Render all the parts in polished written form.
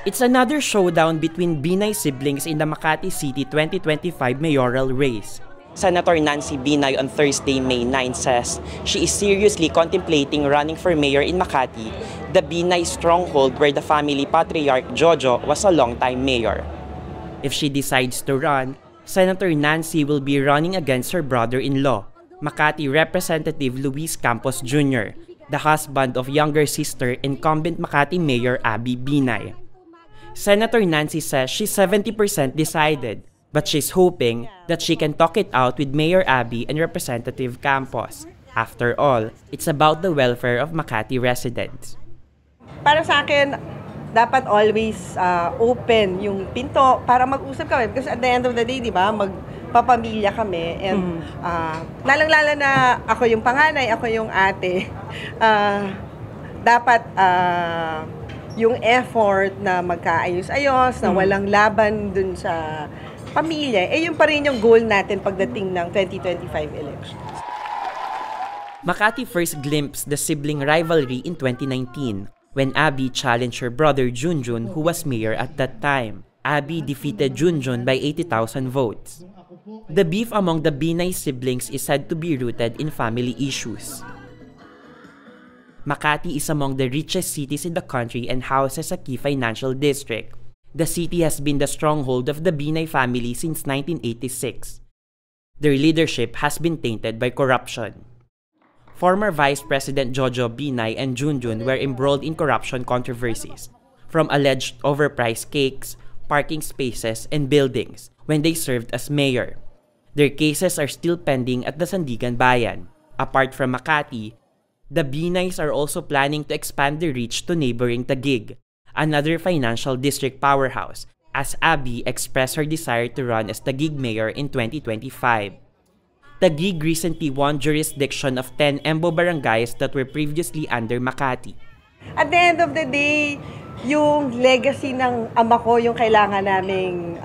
It's another showdown between Binay siblings in the Makati City 2025 mayoral race. Senator Nancy Binay on Thursday, May 9 says she is seriously contemplating running for mayor in Makati, the Binay stronghold where the family patriarch Jojo was a longtime mayor. If she decides to run, Senator Nancy will be running against her brother-in-law, Makati Representative Luis Campos Jr., the husband of younger sister incumbent Makati Mayor Abby Binay. Senator Nancy says she's 70% decided, but she's hoping that she can talk it out with Mayor Abby and Representative Campos. After all, it's about the welfare of Makati residents. Para sa akin, dapat always open yung pinto para mag-usap kami. Because at the end of the day, di ba, magpapamilya kami. And lalang-lala na ako yung panganay, ako yung ate. Dapat yung effort na magkaayos-ayos, na walang laban dun sa pamilya, yun pa rin yung goal natin pagdating ng 2025 elections. Makati first glimpsed the sibling rivalry in 2019 when Abby challenged her brother Junjun, who was mayor at that time. Abby defeated Junjun by 80,000 votes. The beef among the Binay siblings is said to be rooted in family issues. Makati is among the richest cities in the country and houses a key financial district. The city has been the stronghold of the Binay family since 1986. Their leadership has been tainted by corruption. Former Vice President Jojo Binay and Junjun were embroiled in corruption controversies, from alleged overpriced cakes, parking spaces, and buildings when they served as mayor. Their cases are still pending at the Sandigan Bayan. Apart from Makati, the Binays are also planning to expand their reach to neighboring Taguig, another financial district powerhouse, as Abby expressed her desire to run as Taguig mayor in 2025. Taguig recently won jurisdiction of 10 Embo barangays that were previously under Makati. At the end of the day, yung legacy ng ama ko yung kailangan naming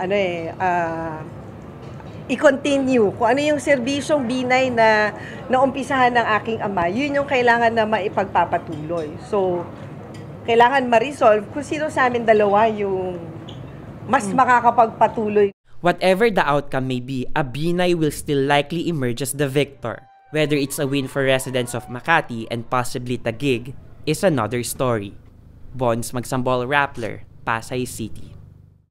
i-continue. Kung ano yung serbisyong Binay na naumpisahan ng aking ama, yun yung kailangan na maipagpapatuloy. So, kailangan ma-resolve kung sino sa amin dalawa yung mas makakapagpatuloy. Whatever the outcome may be, a Binay will still likely emerge as the victor. Whether it's a win for residents of Makati and possibly Taguig is another story. Bonds Magsambol Rappler, Pasay City.